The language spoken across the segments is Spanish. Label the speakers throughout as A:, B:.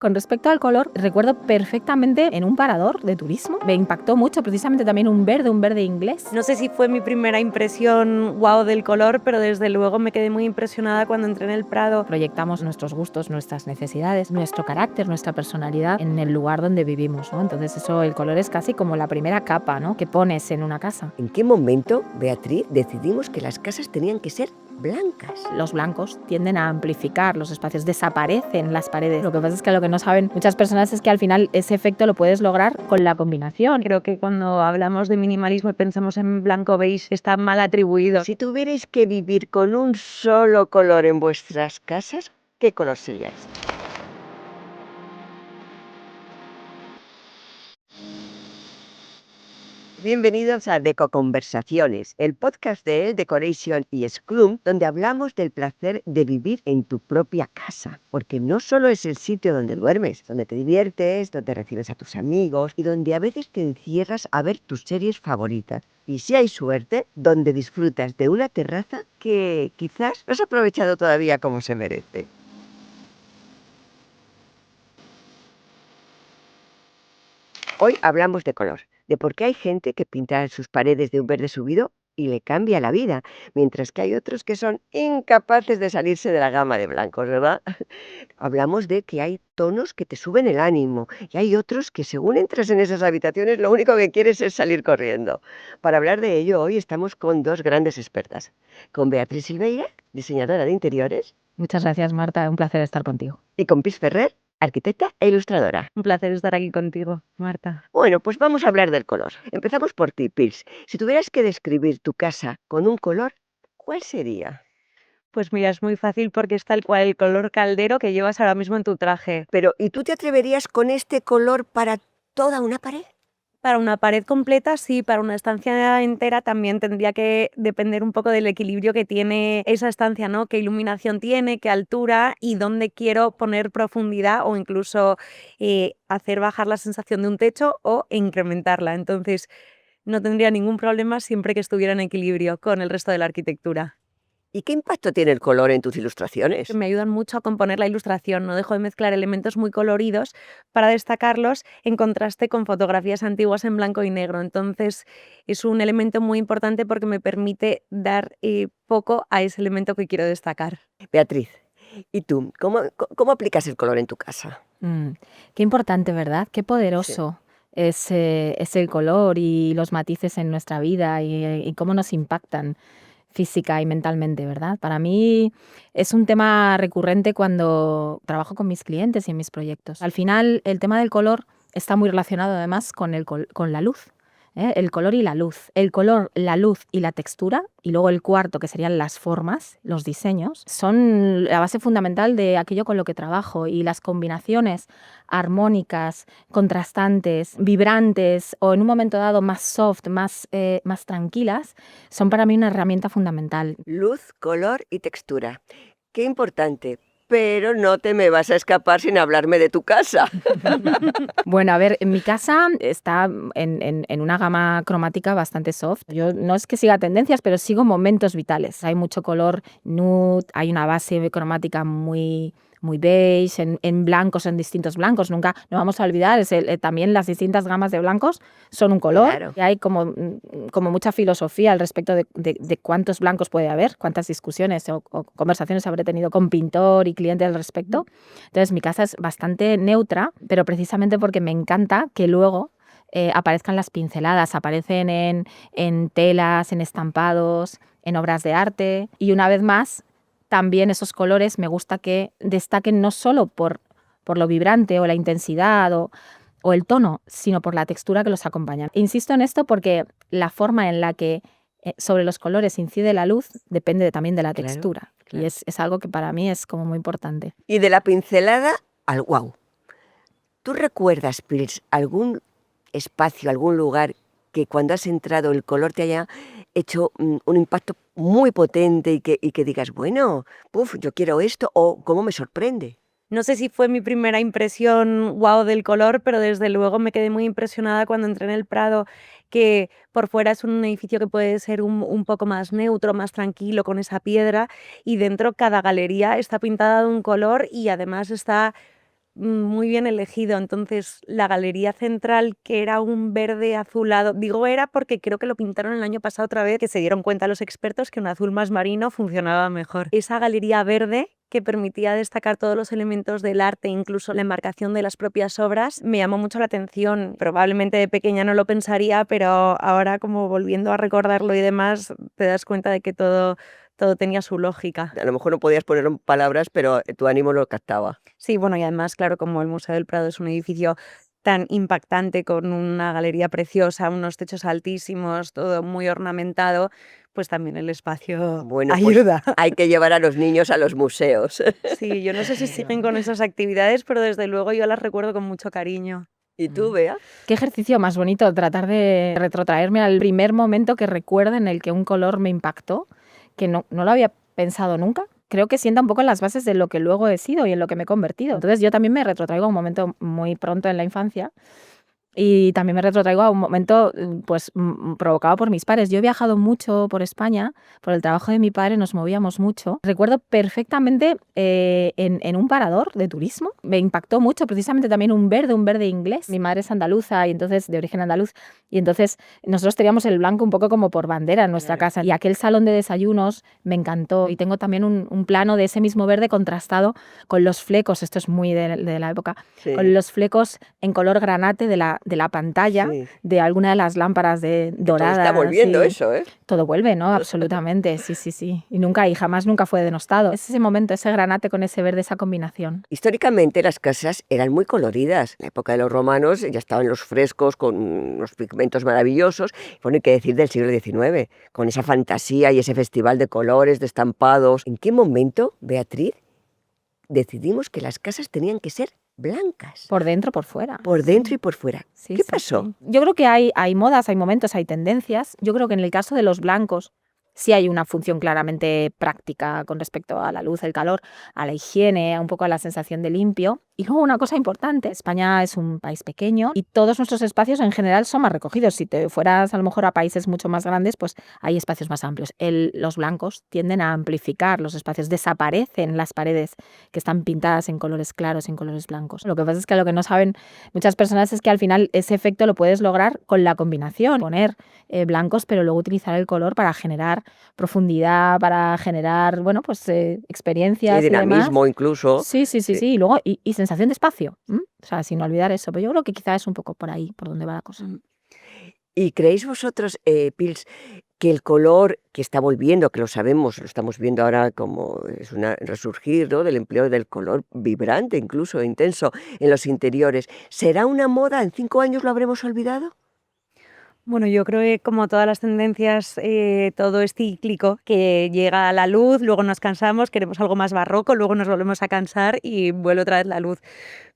A: Con respecto al color, recuerdo perfectamente en un parador de turismo. Me impactó mucho precisamente también un verde inglés.
B: No sé si fue mi primera impresión wow del color, pero desde luego me quedé muy impresionada cuando entré en el Prado.
A: Proyectamos nuestros gustos, nuestras necesidades, nuestro carácter, nuestra personalidad en el lugar donde vivimos, ¿no? Entonces el color es casi como la primera capa, ¿no?, que pones en una casa.
C: ¿En qué momento, Beatriz, decidimos que las casas tenían que ser blancas?
A: Los blancos tienden a amplificar los espacios, desaparecen las paredes. Lo que pasa es que lo que no saben muchas personas es que al final ese efecto lo puedes lograr con la combinación.
B: Creo que cuando hablamos de minimalismo y pensamos en blanco beige está mal atribuido.
C: Si tuvierais que vivir con un solo color en vuestras casas, ¿qué color seríais? Bienvenidos a Deco Conversaciones, el podcast de El Decoration y Scrum, donde hablamos del placer de vivir en tu propia casa. Porque no solo es el sitio donde duermes, donde te diviertes, donde recibes a tus amigos y donde a veces te encierras a ver tus series favoritas. Y si hay suerte, donde disfrutas de una terraza que quizás no has aprovechado todavía como se merece. Hoy hablamos de color, de por qué hay gente que pinta sus paredes de un verde subido y le cambia la vida, mientras que hay otros que son incapaces de salirse de la gama de blancos, ¿verdad? Hablamos de que hay tonos que te suben el ánimo y hay otros que según entras en esas habitaciones lo único que quieres es salir corriendo. Para hablar de ello hoy estamos con dos grandes expertas, con Beatriz Silveira, diseñadora de interiores,
A: Muchas gracias, Marta, un placer estar contigo.
C: y con Pis Ferrer, arquitecta e ilustradora.
B: Un placer estar aquí contigo, Marta.
C: Bueno, pues vamos a hablar del color. Empezamos por ti, Pils. Si tuvieras que describir tu casa con un color, ¿cuál sería?
B: Pues mira, es muy fácil porque es tal cual el color caldero que llevas ahora mismo en tu traje.
C: Pero, ¿y tú te atreverías con este color para toda una pared?
B: Para una pared completa, sí, para una estancia entera también tendría que depender un poco del equilibrio que tiene esa estancia, ¿no? Qué iluminación tiene, qué altura y dónde quiero poner profundidad o incluso hacer bajar la sensación de un techo o incrementarla. Entonces, no tendría ningún problema siempre que estuviera en equilibrio con el resto de la arquitectura.
C: ¿Y qué impacto tiene el color en tus ilustraciones?
B: Me ayudan mucho a componer la ilustración, no dejo de mezclar elementos muy coloridos para destacarlos en contraste con fotografías antiguas en blanco y negro. Entonces es un elemento muy importante porque me permite dar poco a ese elemento que quiero destacar.
C: Beatriz, ¿y tú? ¿Cómo aplicas el color en tu casa?
A: Qué importante, ¿verdad? Qué
C: Sí.
A: poderoso es el color y los matices en nuestra vida y cómo nos impactan física y mentalmente, ¿verdad? Para mí es un tema recurrente cuando trabajo con mis clientes y en mis proyectos. Al final, el tema del color está muy relacionado además con la luz, ¿eh? El color y la luz. El color, la luz y la textura, y luego el cuarto, que serían las formas, los diseños, son la base fundamental de aquello con lo que trabajo, y las combinaciones armónicas, contrastantes, vibrantes o en un momento dado más soft, más tranquilas, son para mí una herramienta fundamental.
C: Luz, color y textura. Qué importante. Pero no te me vas a escapar sin hablarme de tu casa.
A: Bueno, a ver, en mi casa está en una gama cromática bastante soft. Yo no es que siga tendencias, pero sigo momentos vitales. Hay mucho color nude, hay una base cromática muy beige, en blancos, en distintos blancos. Nunca nos vamos a olvidar, también las distintas gamas de blancos son un color.
C: Claro.
A: Y hay como mucha filosofía al respecto de cuántos blancos puede haber, cuántas discusiones o conversaciones habré tenido con pintor y cliente al respecto. Entonces mi casa es bastante neutra, pero precisamente porque me encanta que luego aparezcan las pinceladas, aparecen en telas, en estampados, en obras de arte, y una vez más también esos colores me gusta que destaquen no solo por lo vibrante o la intensidad o el tono, sino por la textura que los acompaña. Insisto en esto porque la forma en la que sobre los colores incide la luz depende también de la
C: Claro,
A: textura.
C: claro.
A: Y es algo que para mí es como muy importante.
C: Y de la pincelada al guau. ¿Tú recuerdas, Pils, algún espacio, algún lugar que cuando has entrado el color te haya hecho un impacto muy potente y que digas, bueno, yo quiero esto, o cómo me sorprende?
B: No sé si fue mi primera impresión wow del color, pero desde luego me quedé muy impresionada cuando entré en el Prado, que por fuera es un edificio que puede ser un poco más neutro, más tranquilo, con esa piedra, y dentro cada galería está pintada de un color y además está muy bien elegido. Entonces, la galería central, que era un verde azulado, digo era porque creo que lo pintaron el año pasado otra vez, que se dieron cuenta los expertos que un azul más marino funcionaba mejor. Esa galería verde que permitía destacar todos los elementos del arte, incluso la enmarcación de las propias obras, me llamó mucho la atención. Probablemente de pequeña no lo pensaría, pero ahora, como volviendo a recordarlo y demás, te das cuenta de que todo tenía su lógica.
C: A lo mejor no podías ponerlo en palabras, pero tu ánimo lo captaba.
B: Sí, bueno, y además, claro, como el Museo del Prado es un edificio tan impactante, con una galería preciosa, unos techos altísimos, todo muy ornamentado, pues también el espacio
C: Bueno, pues
B: ayuda.
C: hay que llevar a los niños a los museos.
B: Sí, yo no sé si siguen con esas actividades, pero desde luego yo las recuerdo con mucho cariño.
C: ¿Y tú, Bea?
A: Qué ejercicio más bonito, tratar de retrotraerme al primer momento que recuerde en el que un color me impactó, que no lo había pensado nunca. Creo que sienta un poco en las bases de lo que luego he sido y en lo que me he convertido. Entonces yo también me retrotraigo a un momento muy pronto en la infancia. Y también me retrotraigo a un momento pues provocado por mis padres. Yo he viajado mucho por España, por el trabajo de mi padre nos movíamos mucho. Recuerdo perfectamente en un parador de turismo, me impactó mucho precisamente también un verde inglés. Mi madre es andaluza y entonces de origen andaluz, y entonces nosotros teníamos el blanco un poco como por bandera en nuestra casa. Y aquel salón de desayunos me encantó. Y tengo también un plano de ese mismo verde contrastado con los flecos, esto es muy de la época,
C: Sí.
A: con los flecos en color granate de la pantalla,
C: Sí.
A: de alguna de las lámparas doradas.
C: Todo está volviendo
A: sí.
C: eso, ¿eh?
A: Todo vuelve, ¿no? Absolutamente, sí. Y jamás nunca fue denostado. Es ese momento, ese granate con ese verde, esa combinación.
C: Históricamente las casas eran muy coloridas. En la época de los romanos ya estaban los frescos con unos pigmentos maravillosos. Bueno, hay que decir del siglo XIX, con esa fantasía y ese festival de colores, de estampados. ¿En qué momento, Beatriz, decidimos que las casas tenían que ser blancas?
A: Por dentro, por fuera.
C: Por dentro y por fuera.
A: Sí,
C: ¿Qué
A: sí,
C: pasó?
A: sí. Yo creo que hay modas, hay momentos, hay tendencias. Yo creo que en el caso de los blancos sí hay una función claramente práctica con respecto a la luz, el calor, a la higiene, un poco a la sensación de limpio. Y luego una cosa importante, España es un país pequeño y todos nuestros espacios en general son más recogidos. Si te fueras a lo mejor a países mucho más grandes, pues hay espacios más amplios. Los blancos tienden a amplificar los espacios, desaparecen las paredes que están pintadas en colores claros, en colores blancos. Lo que pasa es que lo que no saben muchas personas es que al final ese efecto lo puedes lograr con la combinación, poner blancos, pero luego utilizar el color para generar profundidad, para generar, bueno, pues experiencias
C: Y
A: y demás.
C: dinamismo incluso.
A: Sí. Y luego, y sensación de espacio. O sea, sin olvidar eso. Pero yo creo que quizá es un poco por ahí, por donde va la cosa.
C: ¿Y creéis vosotros, Pils, que el color que está volviendo, que lo sabemos, lo estamos viendo ahora como es un resurgir, ¿no?, del empleo del color vibrante, incluso intenso, en los interiores, será una moda? ¿En 5 años lo habremos olvidado?
B: Bueno, yo creo que como todas las tendencias, todo es cíclico, que llega a la luz, luego nos cansamos, queremos algo más barroco, luego nos volvemos a cansar y vuelve otra vez la luz.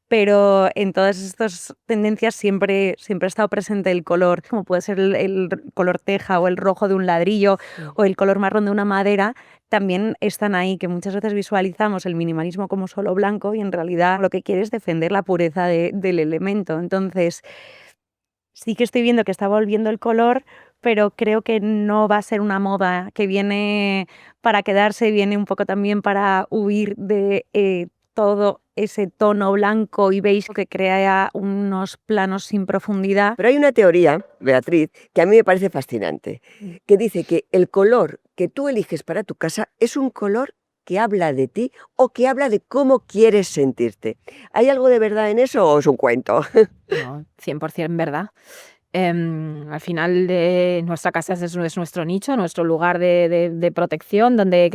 B: Pero en todas estas tendencias siempre ha estado presente el color, como puede ser el color teja o el rojo de un ladrillo o el color marrón de una madera, también están ahí, que muchas veces visualizamos el minimalismo como solo blanco y en realidad lo que quiere es defender la pureza del elemento. Entonces, sí que estoy viendo que está volviendo el color, pero creo que no va a ser una moda que viene para quedarse, viene un poco también para huir de todo ese tono blanco y beige que crea unos planos sin profundidad.
C: Pero hay una teoría, Beatriz, que a mí me parece fascinante, que dice que el color que tú eliges para tu casa es un color que habla de ti o que habla de cómo quieres sentirte. ¿Hay algo de verdad en eso o es un cuento?
A: No, 100% verdad. Al final nuestra casa es nuestro nicho, nuestro lugar de protección, donde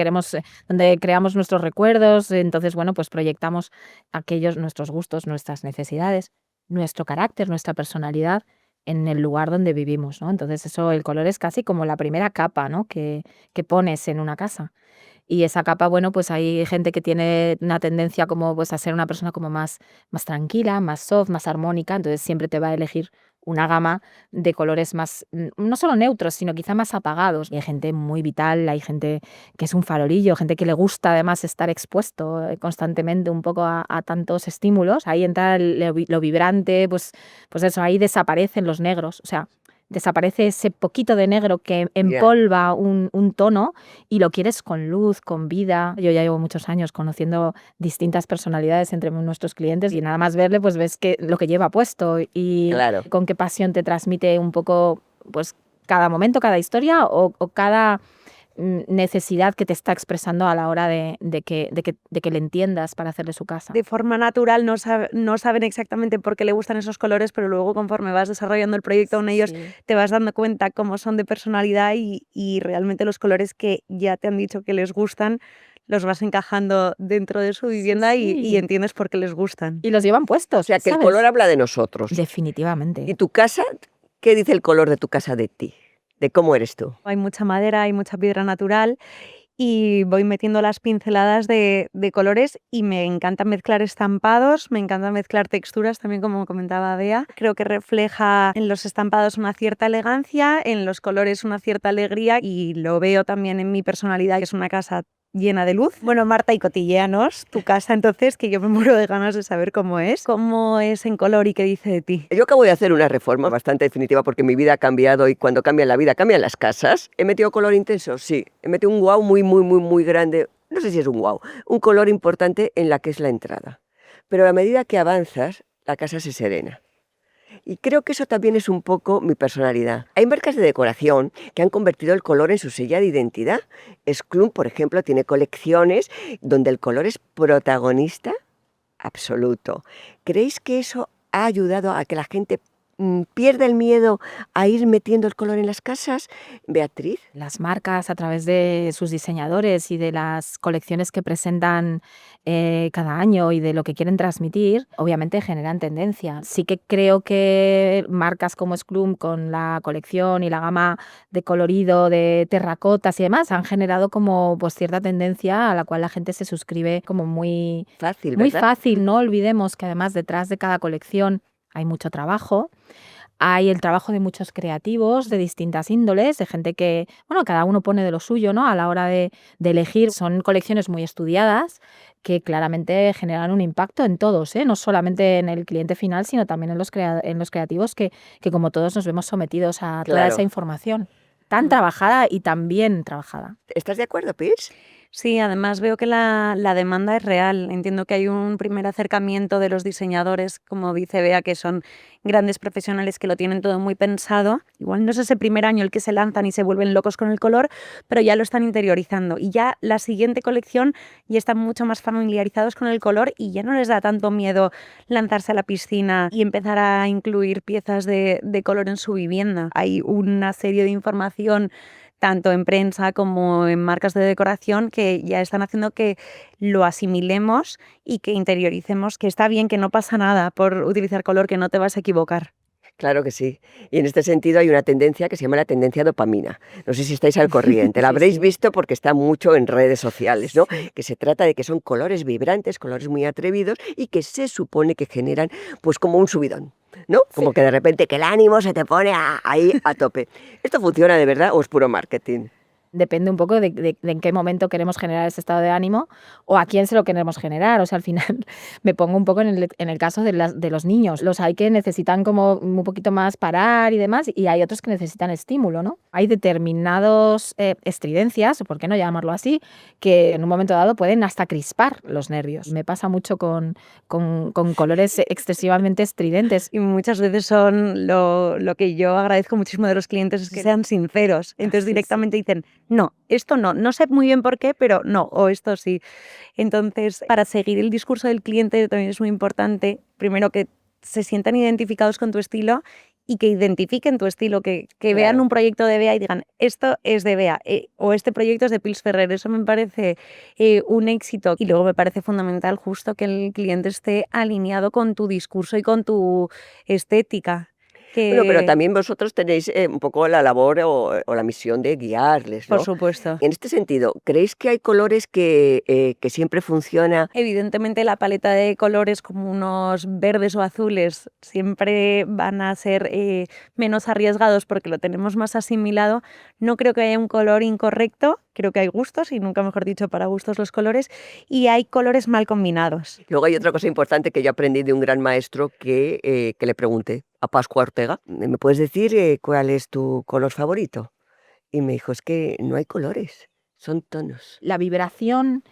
A: donde creamos nuestros recuerdos. Entonces, bueno, pues proyectamos nuestros gustos, nuestras necesidades, nuestro carácter, nuestra personalidad en el lugar donde vivimos, ¿no? Entonces el color es casi como la primera capa, ¿no?, que pones en una casa. Y esa capa, bueno, pues hay gente que tiene una tendencia como pues a ser una persona como más tranquila, más soft, más armónica, entonces siempre te va a elegir una gama de colores más, no solo neutros, sino quizá más apagados. Y hay gente muy vital, hay gente que es un farolillo, gente que le gusta además estar expuesto constantemente un poco a tantos estímulos. Ahí entra lo vibrante, pues eso, ahí desaparecen los negros. O sea, desaparece ese poquito de negro que
C: Ya.
A: empolva un tono y lo quieres con luz, con vida. Yo ya llevo muchos años conociendo distintas personalidades entre nuestros clientes y nada más verle, pues ves lo que lleva puesto y
C: Claro.
A: con qué pasión te transmite un poco, pues cada momento, cada historia o cada necesidad que te está expresando a la hora de que le entiendas para hacerle su casa.
B: De forma natural no saben exactamente por qué le gustan esos colores, pero luego conforme vas desarrollando el proyecto con ellos
A: Sí.
B: te vas dando cuenta cómo son de personalidad y realmente los colores que ya te han dicho que les gustan los vas encajando dentro de su vivienda y
A: sí.
B: entiendes por qué les gustan.
A: Y los llevan
C: O
A: puestos,
C: sea, que el
A: ¿sabes?
C: color habla de nosotros. ¿Y
A: Definitivamente.
C: tu casa? ¿Qué dice el color de tu casa de ti? ¿De cómo eres tú?
B: Hay mucha madera, hay mucha piedra natural y voy metiendo las pinceladas de colores y me encanta mezclar estampados, me encanta mezclar texturas también, como comentaba Bea. Creo que refleja en los estampados una cierta elegancia, en los colores una cierta alegría y lo veo también en mi personalidad, que es una casa llena de luz. Bueno, Marta, y cotilléanos tu casa entonces, que yo me muero de ganas de saber cómo es en color y qué dice de ti.
C: Yo acabo de hacer una reforma bastante definitiva porque mi vida ha cambiado y cuando cambia la vida cambian las casas. ¿He metido color intenso? Sí. He metido un guau muy grande. No sé si es un guau. Un color importante en la que es la entrada. Pero a medida que avanzas, la casa se serena. Y creo que eso también es un poco mi personalidad. Hay marcas de decoración que han convertido el color en su sella de identidad. Sclum, por ejemplo, tiene colecciones donde el color es protagonista absoluto. ¿Creéis que eso ha ayudado a que la gente pierda el miedo a ir metiendo el color en las casas? Beatriz.
A: Las marcas a través de sus diseñadores y de las colecciones que presentan cada año y de lo que quieren transmitir, obviamente generan tendencia. Sí que creo que marcas como Sclum con la colección y la gama de colorido, de terracotas y demás, han generado como pues cierta tendencia a la cual la gente se suscribe como muy
C: Fácil,
A: muy
C: ¿verdad?
A: fácil. No olvidemos que además detrás de cada colección hay mucho trabajo. Hay el trabajo de muchos creativos de distintas índoles, de gente que, bueno, cada uno pone de lo suyo, ¿no? A la hora de elegir. Son colecciones muy estudiadas que claramente generan un impacto en todos, ¿eh? No solamente en el cliente final, sino también en los creativos que como todos nos vemos sometidos a toda
C: Claro.
A: esa información tan trabajada y tan bien trabajada.
C: ¿Estás de acuerdo, Pirs?
B: Sí, además veo que la demanda es real. Entiendo que hay un primer acercamiento de los diseñadores, como dice Bea, que son grandes profesionales que lo tienen todo muy pensado. Igual no es ese primer año el que se lanzan y se vuelven locos con el color, pero ya lo están interiorizando. Y ya la siguiente colección ya están mucho más familiarizados con el color y ya no les da tanto miedo lanzarse a la piscina y empezar a incluir piezas de color en su vivienda. Hay una serie de información tanto en prensa como en marcas de decoración que ya están haciendo que lo asimilemos y que interioricemos que está bien, que no pasa nada por utilizar color, que no te vas a equivocar.
C: Claro que sí. Y en este sentido hay una tendencia que se llama la tendencia dopamina. No sé si estáis al corriente. La
A: Sí,
C: habréis
A: sí.
C: visto porque está mucho en redes sociales, ¿no?
A: Sí.
C: Que se trata de que son colores vibrantes, colores muy atrevidos y que se supone que generan pues como un subidón, ¿no? Como que de repente que el ánimo se te pone ahí a tope. ¿Esto funciona de verdad o es puro marketing?
A: Depende un poco de en qué momento queremos generar ese estado de ánimo o a quién se lo queremos generar. O sea, al final me pongo un poco en el caso de los niños. Los hay que necesitan como un poquito más parar y demás, y hay otros que necesitan estímulo, ¿no? Hay determinados estridencias, o por qué no llamarlo así, que en un momento dado pueden hasta crispar los nervios. Me pasa mucho con colores excesivamente estridentes.
B: Y muchas veces son lo que yo agradezco muchísimo de los clientes es que sean sinceros. Entonces
A: Sí, sí.
B: directamente dicen, no, esto no sé muy bien por qué, pero no, o esto sí. Entonces, para seguir el discurso del cliente también es muy importante, primero que se sientan identificados con tu estilo y que identifiquen tu estilo, que vean
C: Claro.
B: un proyecto de Bea y digan, esto es de Bea, o este proyecto es de Pils Ferrer. Eso me parece un éxito. Y luego me parece fundamental justo que el cliente esté alineado con tu discurso y con tu estética.
C: Bueno, pero
B: Que,
C: también vosotros tenéis un poco la labor o la misión de guiarles,
B: por
C: ¿no?
B: supuesto.
C: En este sentido, ¿creéis que hay colores que siempre funciona?
B: Evidentemente la paleta de colores como unos verdes o azules siempre van a ser menos arriesgados porque lo tenemos más asimilado. No creo que haya un color incorrecto, creo que hay gustos y nunca mejor dicho para gustos los colores y hay colores mal combinados.
C: Luego hay otra cosa importante que yo aprendí de un gran maestro que le pregunté, a Pascua Ortega, ¿me puedes decir cuál es tu color favorito? Y me dijo, es que no hay colores, son tonos.
A: La vibración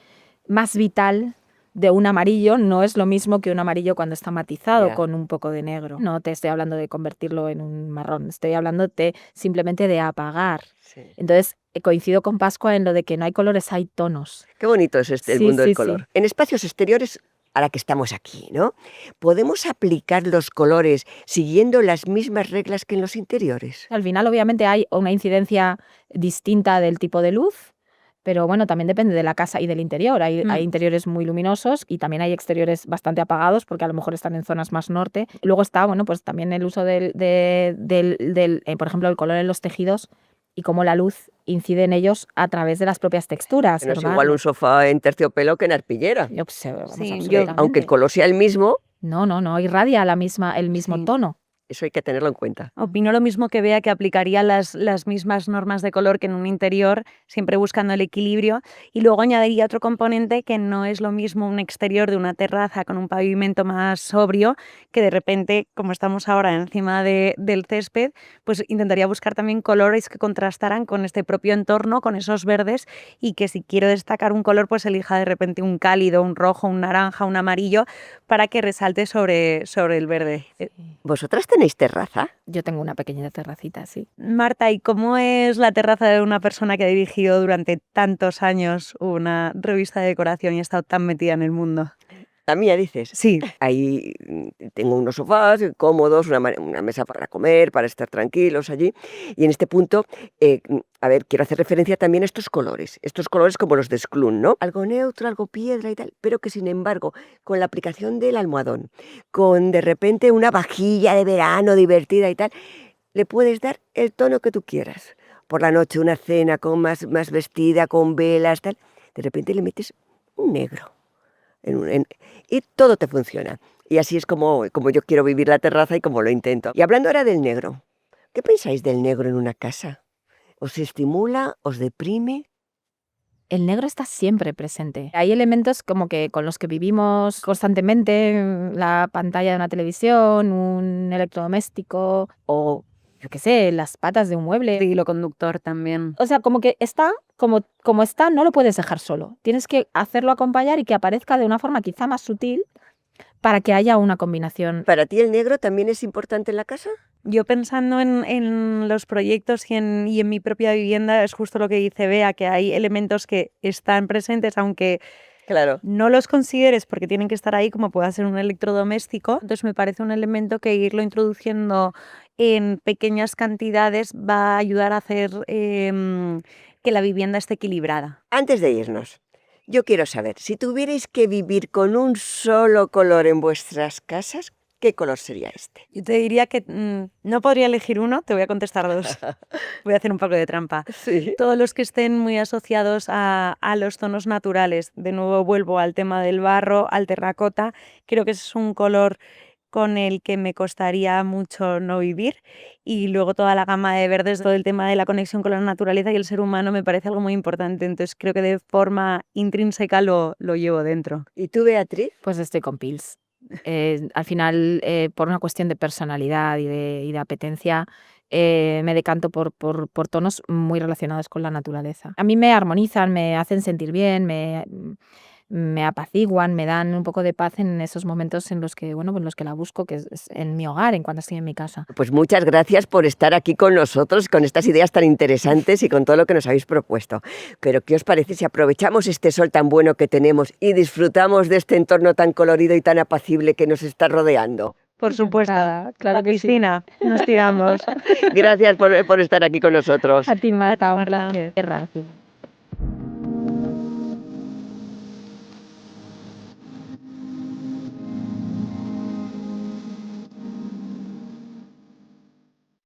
A: más vital de un amarillo no es lo mismo que un amarillo cuando está matizado con un poco de negro. No te estoy hablando de convertirlo en un marrón, estoy hablando simplemente de apagar.
C: Sí.
A: Entonces, coincido con Pascua en lo de que no hay colores, hay tonos.
C: Qué bonito es el mundo del color.
A: Sí.
C: En espacios exteriores, ahora que estamos aquí, ¿no? ¿Podemos aplicar los colores siguiendo las mismas reglas que en los interiores?
A: Al final, obviamente, hay una incidencia distinta del tipo de luz, pero bueno, también depende de la casa y del interior. Hay interiores muy luminosos y también hay exteriores bastante apagados porque a lo mejor están en zonas más norte. Luego está, bueno, pues también el uso por ejemplo, el color en los tejidos y cómo la luz incide en ellos a través de las propias texturas.
C: No es igual un sofá en terciopelo que en arpillera. Aunque el color sea el mismo.
A: No, irradia el mismo tono.
C: Eso hay que tenerlo en cuenta.
B: Opino lo mismo que Bea, que aplicaría las mismas normas de color que en un interior, siempre buscando el equilibrio. Y luego añadiría otro componente, que no es lo mismo un exterior de una terraza con un pavimento más sobrio, que de repente, como estamos ahora encima del césped, pues intentaría buscar también colores que contrastaran con este propio entorno, con esos verdes, y que si quiero destacar un color, pues elija de repente un cálido, un rojo, un naranja, un amarillo, para que resalte sobre el verde.
C: ¿Vosotras tenéis terraza?
A: Yo tengo una pequeña terracita, sí.
B: Marta, ¿y cómo es la terraza de una persona que ha dirigido durante tantos años una revista de decoración y ha estado tan metida en el mundo?
C: La mía, dices.
B: Sí.
C: Ahí tengo unos sofás cómodos, una mesa para comer, para estar tranquilos allí. Y en este punto, quiero hacer referencia también a estos colores como los de Sclun, ¿no? Algo neutro, algo piedra y tal, pero que sin embargo, con la aplicación del almohadón, con de repente una vajilla de verano divertida y tal, le puedes dar el tono que tú quieras. Por la noche una cena con más vestida, con velas, tal, de repente le metes un negro. Y todo te funciona. Y así es como yo quiero vivir la terraza y como lo intento. Y hablando ahora del negro, ¿qué pensáis del negro en una casa? ¿Os estimula? ¿Os deprime?
A: El negro está siempre presente. Hay elementos como que con los que vivimos constantemente, la pantalla de una televisión, un electrodoméstico o, yo qué sé, las patas de un mueble.
B: El hilo conductor también.
A: O sea, como que está, como está, no lo puedes dejar solo. Tienes que hacerlo acompañar y que aparezca de una forma quizá más sutil para que haya una combinación.
C: ¿Para ti el negro también es importante en la casa?
B: Yo pensando en los proyectos y en mi propia vivienda, es justo lo que dice Bea, que hay elementos que están presentes, aunque
C: claro,
B: no los consideres porque tienen que estar ahí, como puede ser un electrodoméstico. Entonces me parece un elemento que irlo introduciendo en pequeñas cantidades va a ayudar a hacer que la vivienda esté equilibrada.
C: Antes de irnos, yo quiero saber, si tuvierais que vivir con un solo color en vuestras casas, ¿qué color sería este?
B: Yo te diría que no podría elegir uno, te voy a contestar dos. Voy a hacer un poco de trampa.
C: Sí.
B: Todos los que estén muy asociados a los tonos naturales. De nuevo vuelvo al tema del barro, al terracota. Creo que es un color con el que me costaría mucho no vivir. Y luego toda la gama de verdes, todo el tema de la conexión con la naturaleza y el ser humano me parece algo muy importante. Entonces creo que de forma intrínseca lo llevo dentro.
C: ¿Y tú, Beatriz?
A: Pues estoy con Pils. Al final, por una cuestión de personalidad y de apetencia, me decanto por tonos muy relacionados con la naturaleza. A mí me armonizan, me hacen sentir bien, me apaciguan, me dan un poco de paz en esos momentos en los que la busco, que es en mi hogar, en cuando estoy en mi casa.
C: Pues muchas gracias por estar aquí con nosotros, con estas ideas tan interesantes y con todo lo que nos habéis propuesto. Pero ¿qué os parece si aprovechamos este sol tan bueno que tenemos y disfrutamos de este entorno tan colorido y tan apacible que nos está rodeando?
B: Por supuesto, claro que sí. Cristina, nos tiramos.
C: Gracias por estar aquí con nosotros.
A: A ti, Marta, gracias.